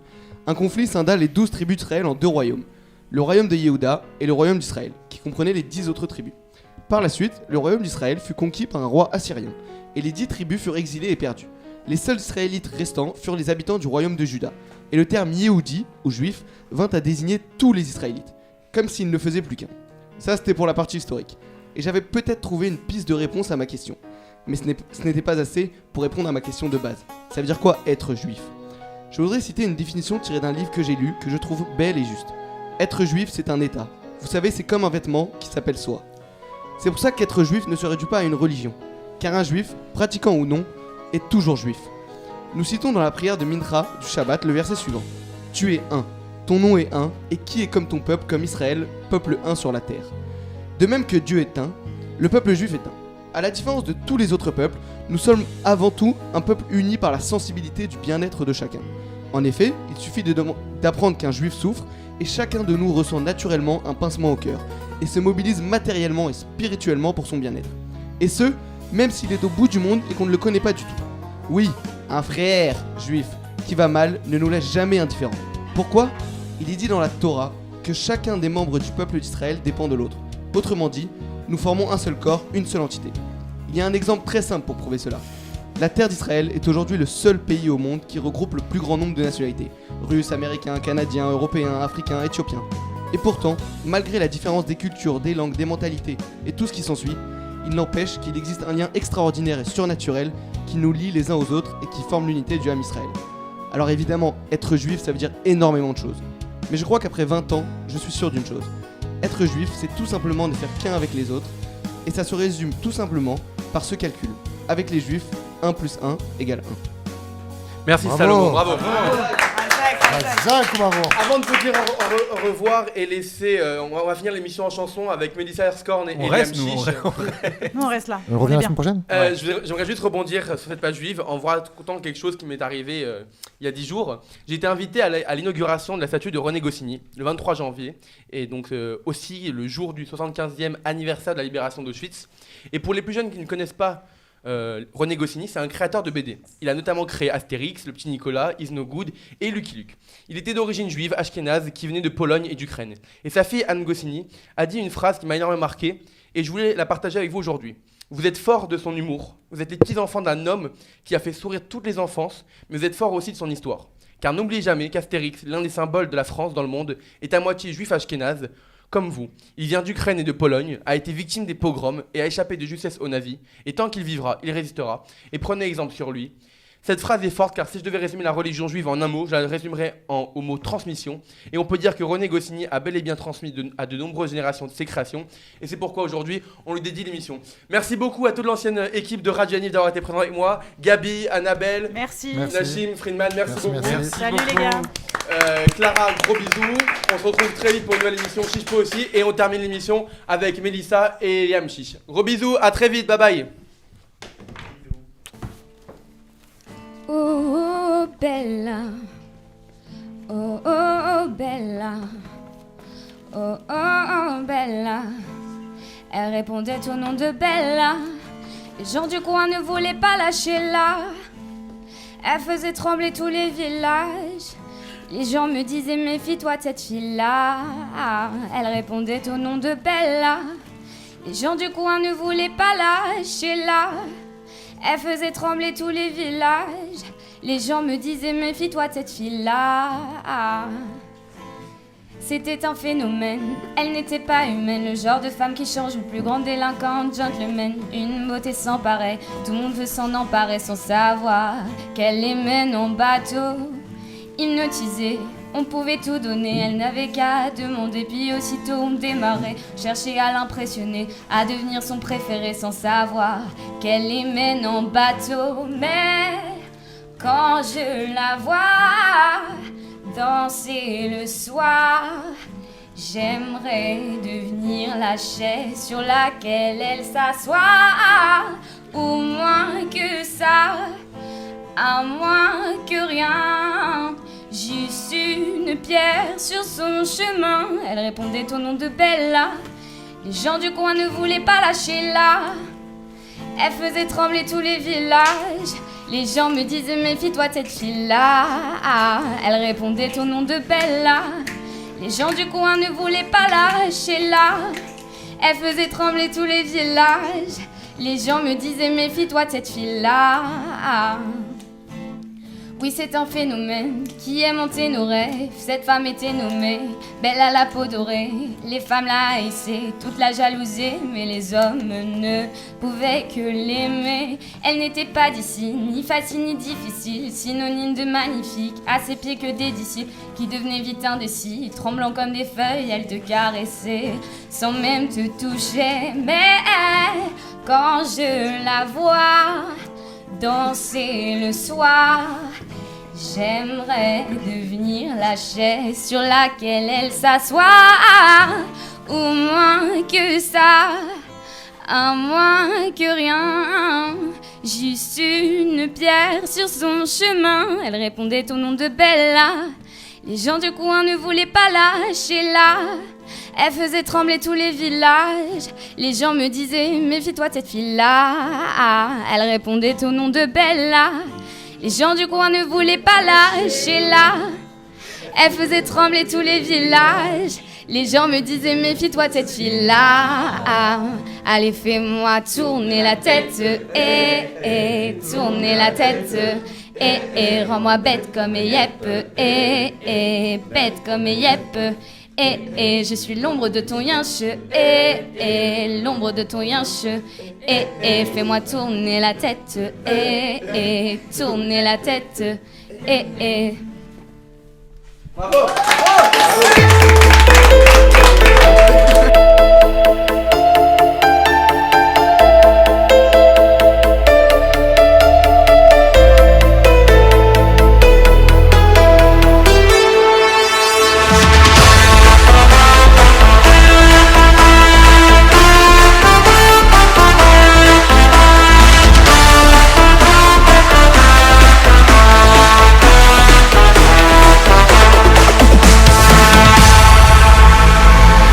un conflit scinda les 12 tribus d'Israël en 2 royaumes, le royaume de Yehuda et le royaume d'Israël, qui comprenaient les 10 autres tribus. Par la suite, le royaume d'Israël fut conquis par un roi assyrien, et les 10 tribus furent exilées et perdues. Les seuls Israélites restants furent les habitants du royaume de Juda, et le terme Yehudi, ou juif, vint à désigner tous les Israélites, comme s'ils ne faisaient plus qu'un. Ça c'était pour la partie historique, et j'avais peut-être trouvé une piste de réponse à ma question. Mais ce n'était pas assez pour répondre à ma question de base. Ça veut dire quoi être juif? Je voudrais citer une définition tirée d'un livre que j'ai lu, que je trouve belle et juste. Être juif, c'est un état. Vous savez, c'est comme un vêtement qui s'appelle soi. C'est pour ça qu'être juif ne se réduit pas à une religion. Car un juif, pratiquant ou non, est toujours juif. Nous citons dans la prière de Mincha du Shabbat le verset suivant. Tu es un, ton nom est un, et qui est comme ton peuple, comme Israël, peuple un sur la terre. De même que Dieu est un, le peuple juif est un. À la différence de tous les autres peuples, nous sommes avant tout un peuple uni par la sensibilité du bien-être de chacun. En effet, il suffit d'apprendre qu'un juif souffre, et chacun de nous ressent naturellement un pincement au cœur, et se mobilise matériellement et spirituellement pour son bien-être. Et ce, même s'il est au bout du monde et qu'on ne le connaît pas du tout. Oui, un frère juif qui va mal ne nous laisse jamais indifférents. Pourquoi? Il est dit dans la Torah que chacun des membres du peuple d'Israël dépend de l'autre. Autrement dit, nous formons un seul corps, une seule entité. Il y a un exemple très simple pour prouver cela. La terre d'Israël est aujourd'hui le seul pays au monde qui regroupe le plus grand nombre de nationalités. Russes, américains, canadiens, européens, africains, éthiopiens. Et pourtant, malgré la différence des cultures, des langues, des mentalités et tout ce qui s'ensuit, il n'empêche qu'il existe un lien extraordinaire et surnaturel qui nous lie les uns aux autres et qui forme l'unité du Ham Israël. Alors évidemment, être juif ça veut dire énormément de choses. Mais je crois qu'après 20 ans, je suis sûr d'une chose. Être juif, c'est tout simplement ne faire qu'un avec les autres. Et ça se résume tout simplement par ce calcul. Avec les juifs, 1 plus 1 égale 1. Merci Bravo. Salomon, bravo. Avant de te dire au revoir et laisser, on va finir l'émission en chanson avec Mélissa Erskorn et On Liam reste, nous, Chiche. Nous, on reste là. On revient la semaine prochaine. J'aimerais juste rebondir sur cette page juive en racontant quelque chose qui m'est arrivé il y a 10 jours. J'ai été invité à l'inauguration de la statue de René Goscinny le 23 janvier et donc aussi le jour du 75e anniversaire de la libération d'Auschwitz. Et pour les plus jeunes qui ne connaissent pas René Goscinny, c'est un créateur de BD. Il a notamment créé Astérix, Le Petit Nicolas, Is No Good et Lucky Luke. Il était d'origine juive, ashkénaze, qui venait de Pologne et d'Ukraine. Et sa fille Anne Goscinny a dit une phrase qui m'a énormément marqué et je voulais la partager avec vous aujourd'hui. Vous êtes forts de son humour, vous êtes les petits-enfants d'un homme qui a fait sourire toutes les enfances, mais vous êtes forts aussi de son histoire. Car n'oubliez jamais qu'Astérix, l'un des symboles de la France dans le monde, est à moitié juif ashkénaze, comme vous. Il vient d'Ukraine et de Pologne, a été victime des pogroms et a échappé de justesse aux nazis. Et tant qu'il vivra, il résistera. Et prenez exemple sur lui. Cette phrase est forte car si je devais résumer la religion juive en un mot, je la résumerais au mot transmission. Et on peut dire que René Goscinny a bel et bien transmis à de nombreuses générations de ses créations. Et c'est pourquoi aujourd'hui, on lui dédie l'émission. Merci beaucoup à toute l'ancienne équipe de Radio Yaniv d'avoir été présente avec moi. Gabi, Annabelle, Nachim, Friedman, merci beaucoup. Merci. Salut les gars. Clara, gros bisous. On se retrouve très vite pour une nouvelle émission. Chiche aussi. Et on termine l'émission avec Mélissa et Liam Chiche. Gros bisous, à très vite, bye bye. Oh, Bella. Oh, oh, Bella. Oh, oh, Bella. Elle répondait au nom de Bella. Les gens du coin ne voulaient pas lâcher là. Elle faisait trembler tous les villages. Les gens me disaient méfie-toi de cette fille-là. Elle répondait au nom de Bella. Les gens du coin ne voulaient pas lâcher là. Elle faisait trembler tous les villages. Les gens me disaient méfie-toi de cette fille-là. C'était un phénomène, elle n'était pas humaine. Le genre de femme qui change, une plus grande délinquante, gentleman. Une beauté sans pareil, tout le monde veut s'en emparer sans savoir qu'elle les mène en bateau. Hypnotisée, on pouvait tout donner, elle n'avait qu'à demander. Puis aussitôt on démarrait, cherchait à l'impressionner, à devenir son préféré sans savoir qu'elle les mène en bateau. Mais quand je la vois danser le soir, j'aimerais devenir la chaise sur laquelle elle s'assoit. Ou moins que ça, à moins que rien, juste une pierre sur son chemin. Elle répondait au nom de Bella. Les gens du coin ne voulaient pas lâcher là. Elle faisait trembler tous les villages. Les gens me disaient méfie-toi de cette fille-là. Elle répondait au nom de Bella. Les gens du coin ne voulaient pas lâcher là. Elle faisait trembler tous les villages. Les gens me disaient méfie-toi de cette fille-là. Oui, c'est un phénomène qui aime hanter nos rêves. Cette femme était nommée belle à la peau dorée. Les femmes la haïssaient, toute la jalousaient, mais les hommes ne pouvaient que l'aimer. Elle n'était pas d'ici, ni facile ni difficile, synonyme de magnifique, à ses pieds que des disciples qui devenaient vite indécis. Tremblant comme des feuilles, elle te caressait sans même te toucher. Mais quand je la vois danser le soir, j'aimerais devenir la chaise sur laquelle elle s'assoit. Ou moins que ça, à moins que rien, juste une pierre sur son chemin. Elle répondait au nom de Bella. Les gens du coin ne voulaient pas lâcher là. Elle faisait trembler tous les villages. Les gens me disaient méfie-toi de cette fille-là. Elle répondait au nom de Bella. Les gens du coin ne voulaient pas lâcher là. Elle faisait trembler tous les villages. Les gens me disaient méfie-toi de cette fille-là. Allez, fais-moi tourner la tête. Tourner la tête. Rends-moi bête comme Yep. Bête comme Yep. Je suis l'ombre de ton yinche. L'ombre de ton yinche. Fais-moi tourner la tête. Tourner la tête. Bravo. Bye.